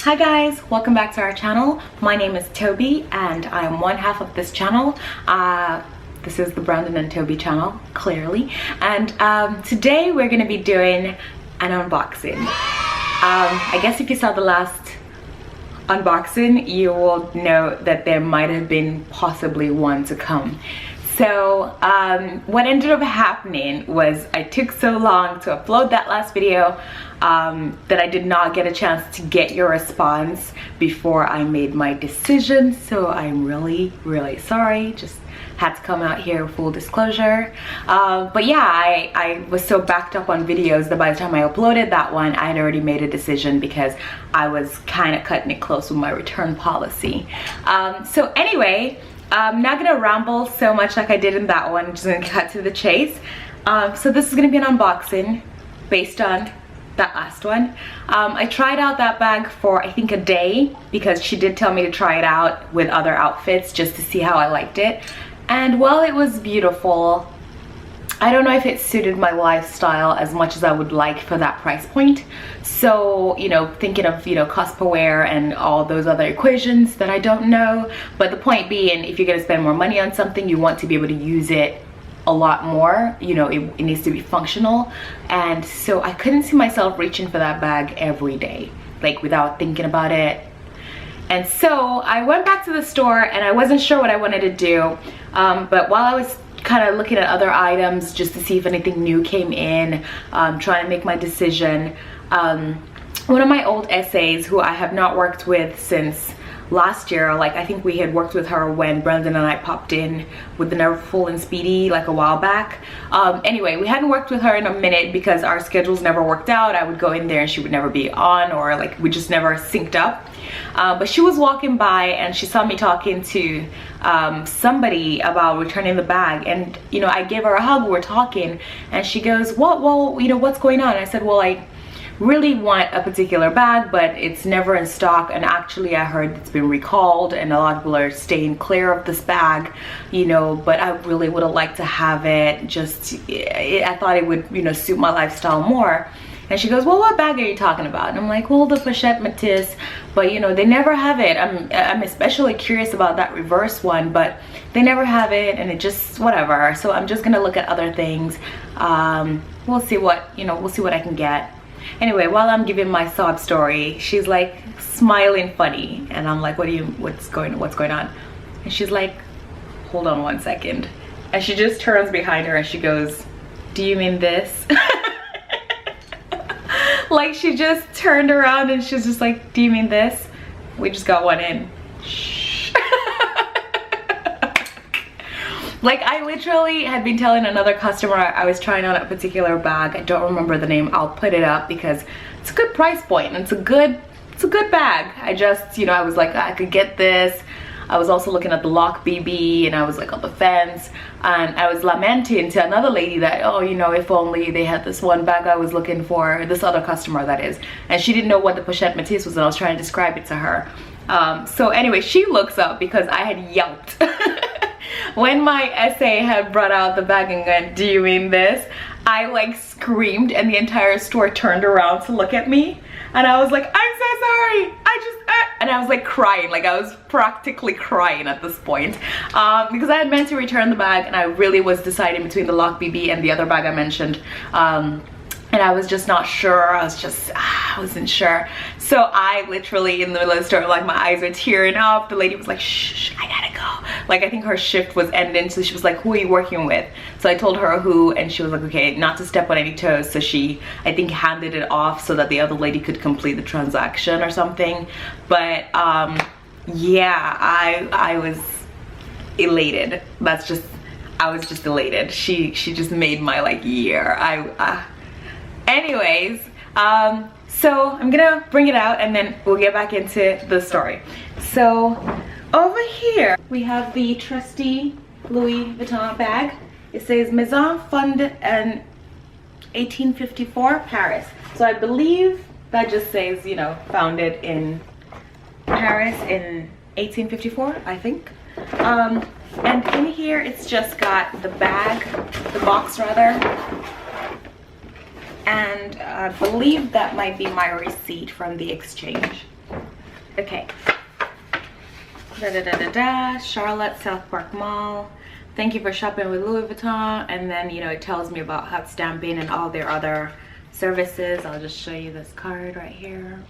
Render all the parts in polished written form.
Hi guys, welcome back to our channel. My name is Toby and I am one half of this channel. This is the Brandon and Toby channel, clearly. And today we're going to be doing an unboxing. I guess if you saw the last unboxing, you will know that there might have been possibly one to come. So what ended up happening was I took so long to upload that last video that I did not get a chance to get your response before I made my decision. So I'm really sorry. Just had to come out here, full disclosure. But yeah, I was so backed up on videos that by the time I uploaded that one, I had already made a decision because I was kind of cutting it close with my return policy. So anyway, I'm not gonna ramble so much like I did in that one. I'm just gonna cut to the chase. So this is gonna be an unboxing based on that last one. I tried out that bag for I think a day because she did tell me to try it out with other outfits just to see how I liked it. And while it was beautiful, I don't know if it suited my lifestyle as much as I would like for that price point. So, you know, thinking of, you know, cost per wear and all those other equations that I don't know. But the point being, if you're gonna spend more money on something, you want to be able to use it a lot more. You know, it needs to be functional. And so I couldn't see myself reaching for that bag every day, like without thinking about it. And so I went back to the store and I wasn't sure what I wanted to do. But while I was kind of looking at other items just to see if anything new came in, trying to make my decision, one of my old essays who I have not worked with since last year, like I think we had worked with her when Brandon and I popped in with the Never Full and Speedy like a while back. Anyway, we hadn't worked with her in a minute because our schedules never worked out. I would go in there and she would never be on, or like we just never synced up. But she was walking by and she saw me talking to somebody about returning the bag, and you know, I gave her a hug, we're talking, and she goes, well, you know, what's going on? I said, well, I really want a particular bag, but it's never in stock, and actually I heard it's been recalled and a lot of people are staying clear of this bag, you know, but I really would have liked to have it. Just I thought it would, you know, suit my lifestyle more. And she goes, well, what bag are you talking about? And I'm like, well, the Pochette Métis, but you know, they never have it. I'm especially curious about that reverse one, but they never have it, and it just whatever. So I'm just gonna look at other things. We'll see what, you know, we'll see what I can get. Anyway, while I'm giving my sob story, she's like smiling funny, and I'm like, what's going on? And she's like, hold on one second. And she just turns behind her and she goes, do you mean this? Like she just turned around and she's just like, do you mean this? We just got one in. Shh. Like I literally had been telling another customer I was trying on a particular bag. I don't remember the name. I'll put it up because it's a good price point and it's a good bag. I just, you know, I was like, I could get this. I was also looking at the Locky BB and I was like on the fence, and I was lamenting to another lady that, oh, you know, if only they had this one bag I was looking for, this other customer that is, and she didn't know what the Pochette Métis was, and I was trying to describe it to her. So anyway, she looks up because I had yelped when my essay had brought out the bag and went, do you mean this? I like screamed and the entire store turned around to look at me, and I was like, I'm so sorry, and I was like crying, like I was practically crying at this point, because I had meant to return the bag and I really was deciding between the Locky BB and the other bag I mentioned, and I was just not sure. I wasn't sure. So I literally in the middle of the store, like my eyes were tearing up. The lady was like, shh, I gotta go. Like I think her shift was ending, so she was like, who are you working with? So I told her who, and she was like, okay, not to step on any toes. So she, I think, handed it off so that the other lady could complete the transaction or something. But yeah, I was elated. I was just elated. She just made my like year. Anyways, so I'm gonna bring it out and then we'll get back into the story. So over here we have the trusty Louis Vuitton bag. It says Maison Fund and 1854 Paris. So I believe that just says, you know, founded in Paris in 1854, I think. And in here it's just got the bag, the box rather, and I believe that might be my receipt from the exchange. Okay. Charlotte, South Park Mall. Thank you for shopping with Louis Vuitton. And then, you know, it tells me about hot stamping and all their other services. I'll just show you this card right here.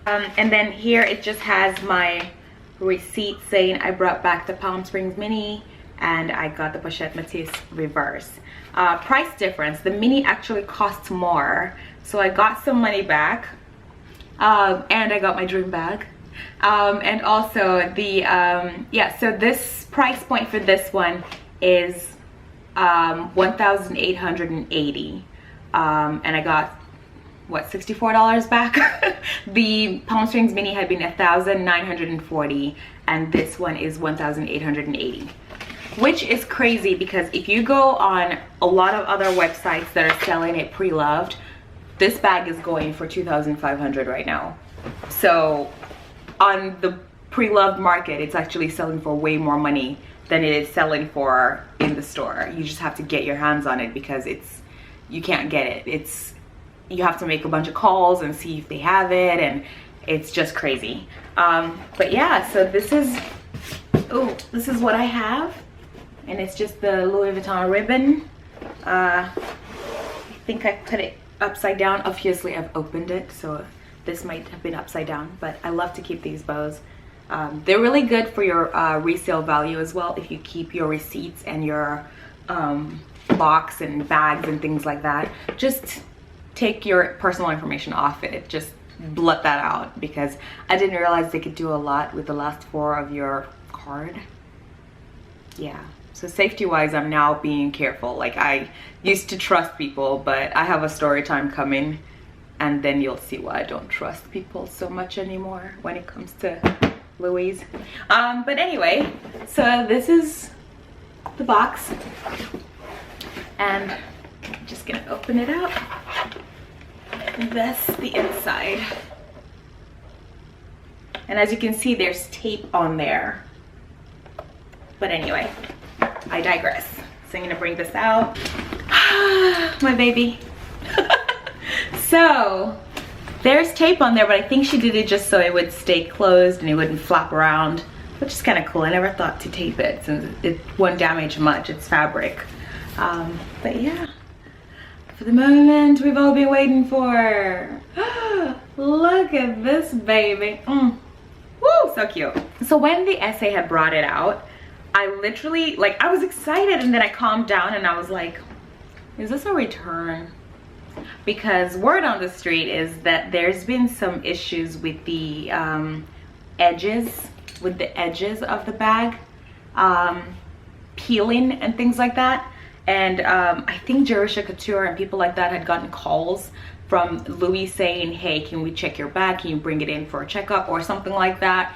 And then here it just has my receipt saying I brought back the Palm Springs Mini and I got the Pochette Métis reverse. Price difference, the Mini actually costs more, so I got some money back, and I got my dream bag. And also the yeah, so this price point for this one is 1,880, and I got what, $64 back. The Palm Springs Mini had been 1,940 and this one is 1,880, which is crazy because if you go on a lot of other websites that are selling it pre-loved, this bag is going for 2,500 right now. So on the pre-loved market, it's actually selling for way more money than it is selling for in the store. You just have to get your hands on it because you can't get it. You have to make a bunch of calls and see if they have it, and it's just crazy. But yeah, so this is what I have, and it's just the Louis Vuitton ribbon. I think I put it upside down. Obviously I've opened it, so this might have been upside down, but I love to keep these bows. They're really good for your resale value as well if you keep your receipts and your box and bags and things like that. Just take your personal information off it. Just blot that out, because I didn't realize they could do a lot with the last 4 of your card. Yeah, so safety wise I'm now being careful. Like, I used to trust people, but I have a story time coming and then you'll see why I don't trust people so much anymore when it comes to Louis. But anyway, so this is the box and I'm just gonna open it up. That's the inside, and as you can see there's tape on there, but anyway, I digress. So I'm gonna bring this out. My baby. So there's tape on there, but I think she did it just so it would stay closed and it wouldn't flap around, which is kind of cool. I never thought to tape it since it won't damage much, it's fabric. But yeah, for the moment we've all been waiting for. Look at this baby. Woo, so cute. So when the essay had brought it out, I literally, like, I was excited and then I calmed down and I was like, is this a return? Because word on the street is that there's been some issues with the edges of the bag, peeling and things like that. And I think Jerusha Couture and people like that had gotten calls from Louis saying, hey, can we check your bag? Can you bring it in for a checkup or something like that?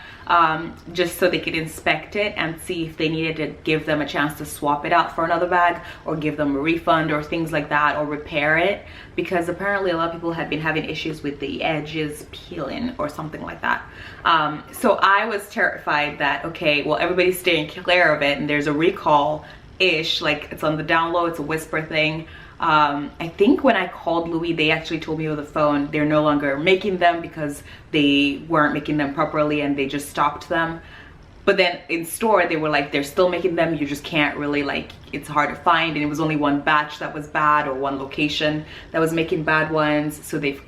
Just so they could inspect it and see if they needed to give them a chance to swap it out for another bag or give them a refund or things like that, or repair it, because apparently a lot of people had been having issues with the edges peeling or something like that. So I was terrified that, okay, well, everybody's staying clear of it and there's a recall-ish, like it's on the down low, it's a whisper thing. I think when I called Louis, they actually told me over the phone they're no longer making them because they weren't making them properly and they just stopped them. But then in store they were like, they're still making them, you just can't really, like, it's hard to find, and it was only one batch that was bad or one location that was making bad ones, so they've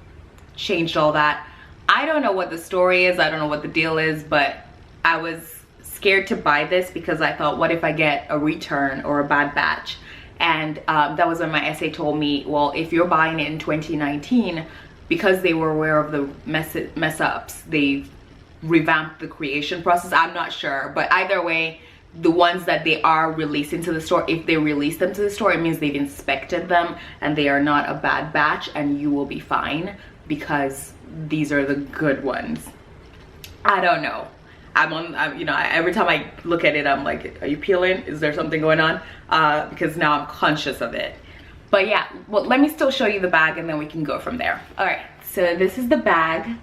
changed all that. I don't know what the story is, I don't know what the deal is, but I was scared to buy this because I thought, what if I get a return or a bad batch? And that was when my essay told me, well, if you're buying it in 2019, because they were aware of the mess ups, they revamped the creation process. I'm not sure, but either way, the ones that they are releasing to the store, if they release them to the store, it means they've inspected them and they are not a bad batch, and you will be fine because these are the good ones. I don't know. You know, every time I look at it, I'm like, are you peeling? Is there something going on? Because now I'm conscious of it. But yeah, well, let me still show you the bag and then we can go from there. All right, so this is the bag.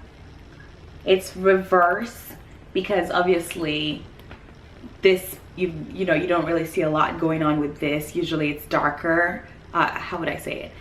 It's reverse because obviously this, you know, you don't really see a lot going on with this. Usually it's darker. How would I say it?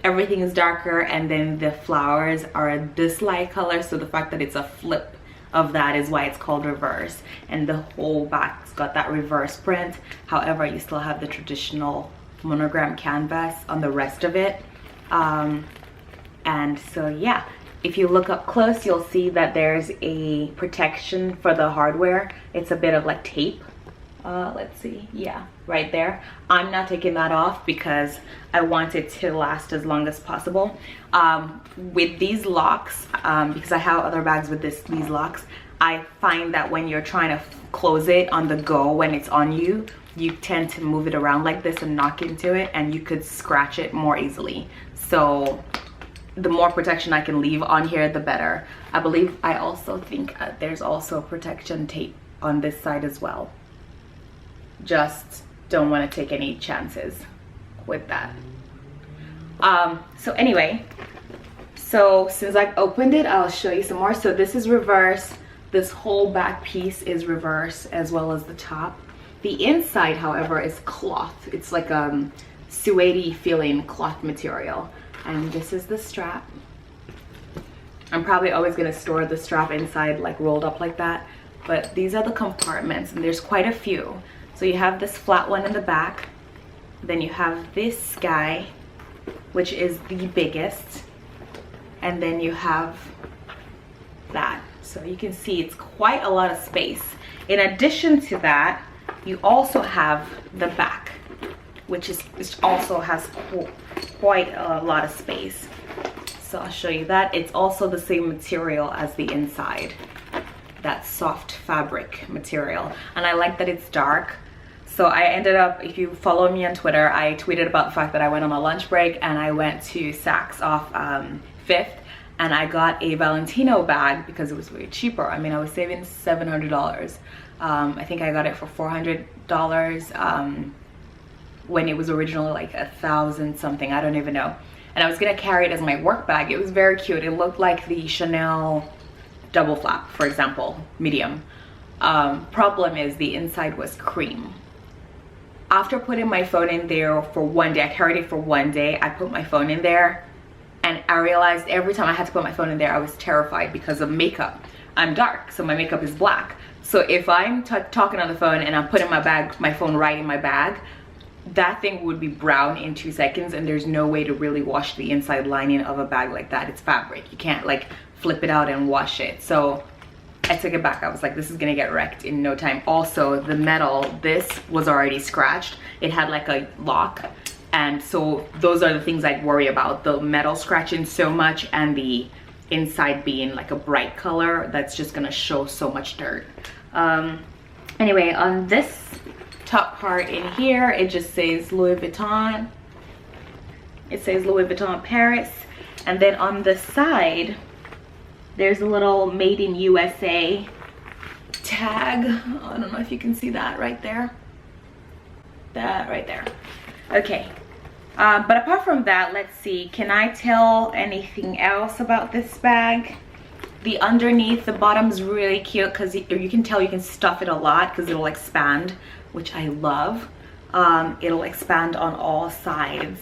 Everything is darker, and then the flowers are this light color. So the fact that it's a flip of that is why it's called reverse, and the whole back's got that reverse print. However, you still have the traditional monogram canvas on the rest of it. And so yeah, if you look up close, you'll see that there's a protection for the hardware. It's a bit of like tape. Let's see, yeah, right there. I'm not taking that off because I want it to last as long as possible. With these locks, because I have other bags with these locks, I find that when you're trying to close it on the go, when it's on you, you tend to move it around like this and knock into it, and you could scratch it more easily. So the more protection I can leave on here, the better. I also think there's also protection tape on this side as well. Just don't want to take any chances with that. So anyway, so since I've opened it, I'll show you some more. So this is reverse. This whole back piece is reverse, as well as the top. The inside, however, is cloth. It's like a suede feeling cloth material. And this is the strap. I'm probably always going to store the strap inside, like rolled up like that. But these are the compartments, and there's quite a few. So you have this flat one in the back. Then you have this guy, which is the biggest. And then you have that. So you can see it's quite a lot of space. In addition to that, you also have the back, which also has quite a lot of space. So I'll show you that. It's also the same material as the inside, that soft fabric material. And I like that it's dark. So I ended up, if you follow me on Twitter, I tweeted about the fact that I went on a lunch break and I went to Saks off 5th, and I got a Valentino bag because it was way cheaper. I mean, I was saving $700. I think I got it for $400 when it was originally like $1,000 something. I don't even know. And I was gonna carry it as my work bag. It was very cute. It looked like the Chanel double flap, for example, medium. Problem is the inside was cream. After putting my phone in there for one day, I carried it for one day, I put my phone in there, and I realized every time I had to put my phone in there, I was terrified because of makeup. I'm dark, so my makeup is black. So if I'm talking on the phone and I'm putting my phone right in my bag, that thing would be brown in 2 seconds, and there's no way to really wash the inside lining of a bag like that. It's fabric. You can't like flip it out and wash it. So I took it back. I was like, this is gonna get wrecked in no time. Also, the metal, this was already scratched. It had like a lock, and so those are the things I'd worry about. The metal scratching so much and the inside being like a bright color that's just gonna show so much dirt. Anyway, on this top part in here, it just says Louis Vuitton. It says Louis Vuitton Paris, and then on the side there's a little made in USA tag. I don't know if you can see that right there. That right there. Okay. But apart from that, let's see. Can I tell anything else about this bag? The underneath, the bottom's really cute because you can tell you can stuff it a lot because it'll expand, which I love. It'll expand on all sides,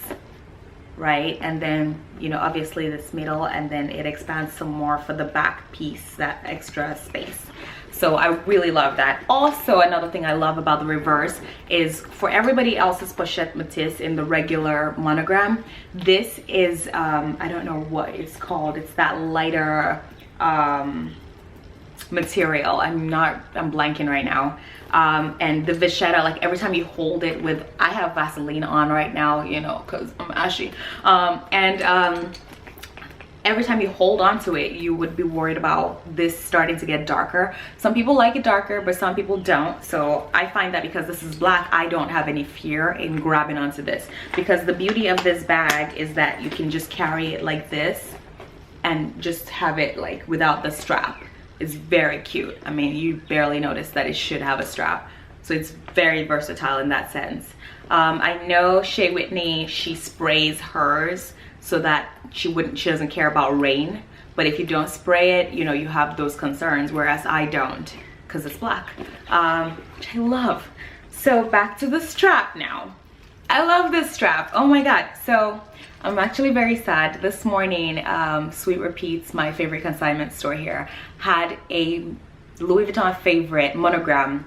right? And then, you know, obviously this middle, and then it expands some more for the back piece, that extra space. So I really love that. Also, another thing I love about the reverse is for everybody else's Pochette Métis in the regular monogram, this is, I don't know what it's called. It's that lighter material. I'm blanking right now. And the vachetta, like every time you hold it with, I have Vaseline on right now, you know, because I'm ashy. Every time you hold on to it, you would be worried about this starting to get darker. Some people like it darker, but some people don't. So I find that because this is black, I don't have any fear in grabbing onto this, because the beauty of this bag is that you can just carry it like this and just have it like without the strap. It's very cute. I mean, you barely notice that it should have a strap. So it's very versatile in that sense. I know Shea Whitney, she sprays hers so that she doesn't care about rain. But if you don't spray it, you know, you have those concerns, whereas I don't, because it's black, which I love. So back to the strap now. I love this strap. Oh my god. So I'm actually very sad. This morning, Sweet Repeats, my favorite consignment store here, had a Louis Vuitton favorite Monogram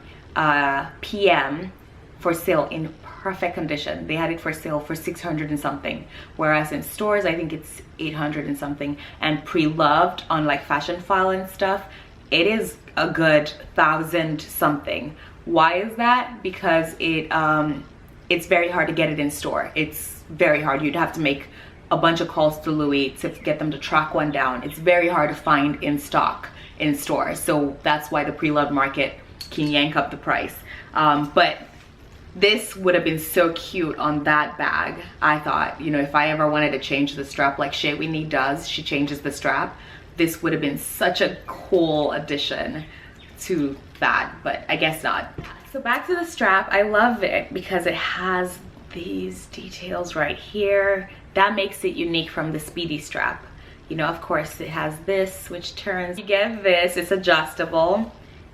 PM for sale in perfect condition. They had it for sale for 600 and something, whereas in stores I think it's 800 and something, and pre-loved on like Fashionphile and stuff, it is a good 1,000 something. Why is that? Because it's very hard to get it in store. It's very hard. You'd have to make a bunch of calls to Louis to get them to track one down. It's very hard to find in stock in stores, so that's why the pre-loved market can yank up the price. But this would have been so cute on that bag. I thought, you know, if I ever wanted to change the strap like Shea Whitney does, she changes the strap, this would have been such a cool addition to that, but I guess not. So back to the strap. I love it because it has these details right here that makes it unique from the Speedy strap. You know, of course it has this which turns, you get this, it's adjustable,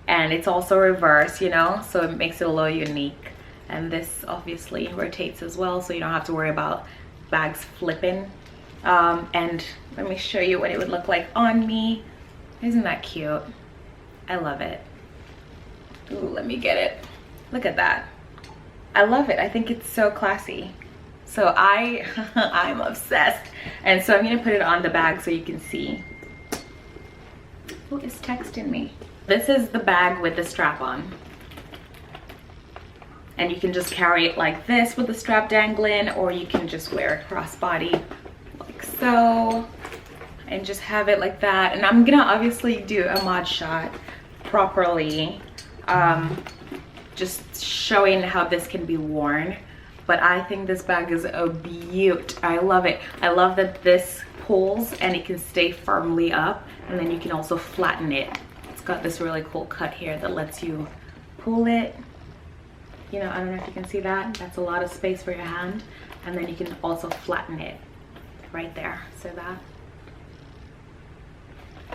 and it's also reverse, you know, so it makes it a little unique. And this obviously rotates as well, so you don't have to worry about bags flipping. And let me show you what it would look like on me. Isn't that cute? I love it. Ooh, let me get it. Look at that. I love it. I think it's so classy. So I'm obsessed. And so I'm gonna put it on the bag so you can see. Who is texting me? This is the bag with the strap on. And you can just carry it like this with the strap dangling, or you can just wear it crossbody like so and just have it like that. And I'm gonna obviously do a mod shot properly, just showing how this can be worn. But I think this bag is a beaut. I love it. I love that this pulls and it can stay firmly up, and then you can also flatten it. It's got this really cool cut here that lets you pull it. You know, I don't know if you can see that. That's a lot of space for your hand. And then you can also flatten it right there. So that,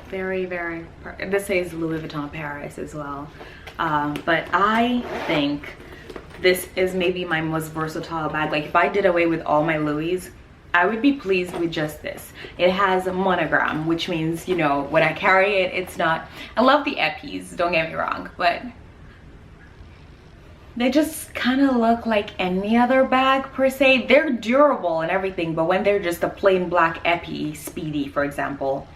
very, very, this says Louis Vuitton Paris as well. But I think this is maybe my most versatile bag. Like if I did away with all my Louis, I would be pleased with just this. It has a monogram, which means, you know, when I carry it, it's not, I love the epis, don't get me wrong, but they just kind of look like any other bag per se. They're durable and everything, but when they're just a plain black epi Speedy, for example,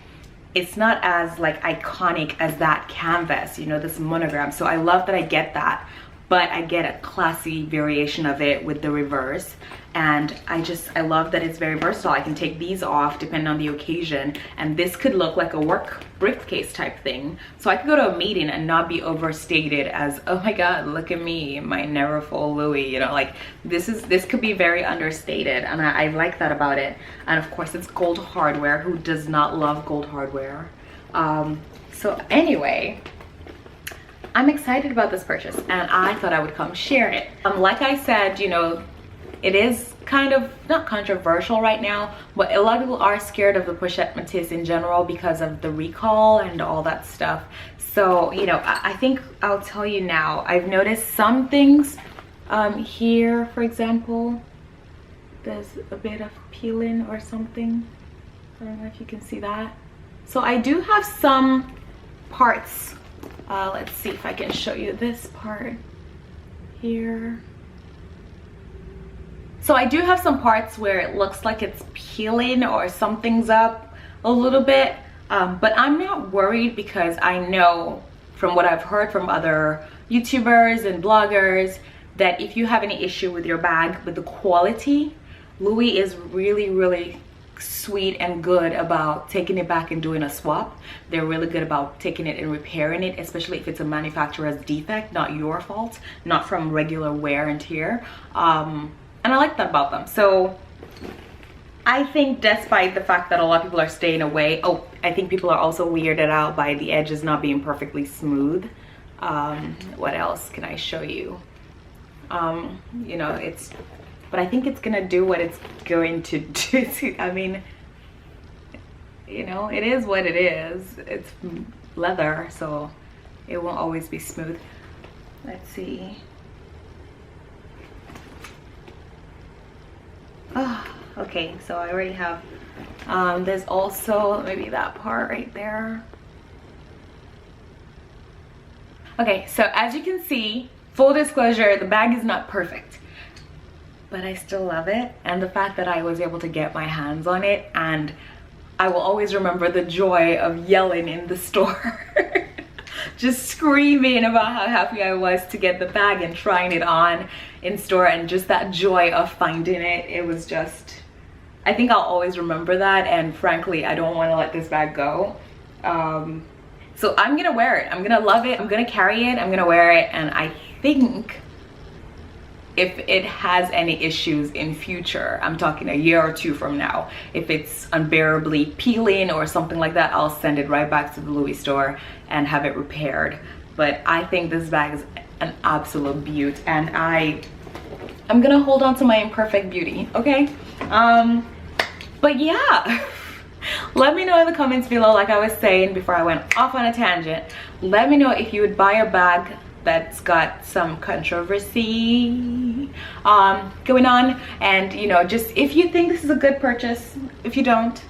it's not as like iconic as that canvas, you know, this monogram. So I love that I get that, but I get a classy variation of it with the reverse. And I love that it's very versatile. I can take these off depending on the occasion, and this could look like a work briefcase type thing. So I could go to a meeting and not be overstated as, oh my god, look at me, my never full Louis, you know, like this could be very understated, and I like that about it. And of course it's gold hardware. Who does not love gold hardware? So anyway, I'm excited about this purchase, and I thought I would come share it. Like I said, you know, it is kind of not controversial right now, but a lot of people are scared of the Pochette Métis in general because of the recall and all that stuff. So, you know, I think I'll tell you now, I've noticed some things here, for example, there's a bit of peeling or something. I don't know if you can see that. So I do have some parts. Let's see if I can show you this part here. So I do have some parts where it looks like it's peeling or something's up a little bit, but I'm not worried because I know from what I've heard from other YouTubers and bloggers that if you have any issue with your bag, with the quality, Louis is really, really sweet and good about taking it back and doing a swap. They're really good about taking it and repairing it, especially if it's a manufacturer's defect, not your fault, not from regular wear and tear. And I like that about them. So I think despite the fact that a lot of people are staying away, oh, I think people are also weirded out by the edges not being perfectly smooth. What else can I show you? You know, but I think it's gonna do what it's going to do. I mean, you know, it is what it is. It's leather, so it won't always be smooth. Let's see. Oh, okay, so I already have, there's also maybe that part right there. Okay, so as you can see, full disclosure, the bag is not perfect, but I still love it. And the fact that I was able to get my hands on it, and I will always remember the joy of yelling in the store. Just screaming about how happy I was to get the bag and trying it on in store, and just that joy of finding it. It was just, I think I'll always remember that, and frankly, I don't want to let this bag go. So I'm gonna wear it. I'm gonna love it. I'm gonna carry it. I'm gonna wear it, and I think if it has any issues in future, I'm talking a year or two from now, if it's unbearably peeling or something like that, I'll send it right back to the Louis store and have it repaired. But I think this bag is an absolute beaut, and I'm gonna hold on to my imperfect beauty, okay? But yeah, let me know in the comments below, like I was saying before I went off on a tangent, let me know if you would buy a bag that's got some controversy going on, and you know, just if you think this is a good purchase. If you don't,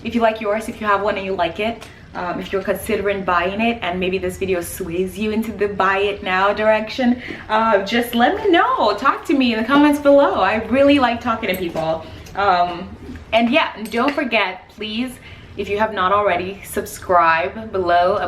if you like yours, if you have one and you like it, if you're considering buying it and maybe this video sways you into the buy it now direction, just let me know. Talk to me in the comments below. I really like talking to people. And yeah, and don't forget, please, if you have not already, subscribe below,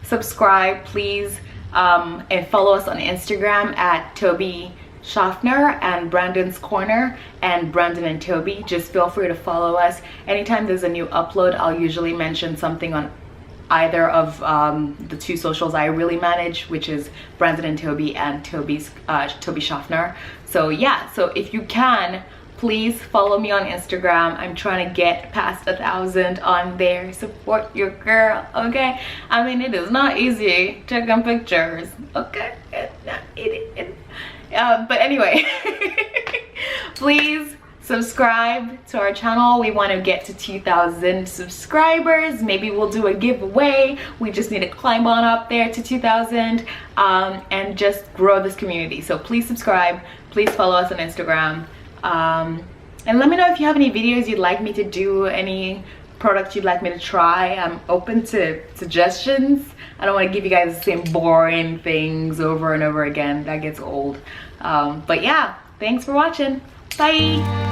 subscribe please, and follow us on Instagram at Tobi Schaffner and Brandon's Corner and Brandon and Tobi. Just feel free to follow us. Anytime there's a new upload, I'll usually mention something on either of the two socials I really manage, which is Brandon and Tobi and Tobi Schaffner. So yeah, so if you can, please follow me on Instagram. I'm trying to get past 1,000 on there. Support your girl, okay? I mean, it is not easy taking pictures, okay? It's not easy. But anyway, please subscribe to our channel. We want to get to 2,000 subscribers. Maybe we'll do a giveaway. We just need to climb on up there to 2,000 and just grow this community. So please subscribe. Please follow us on Instagram. And let me know if you have any videos you'd like me to do, any products you'd like me to try. I'm open to suggestions. I don't want to give you guys the same boring things over and over again. That gets old. But yeah, thanks for watching. Bye.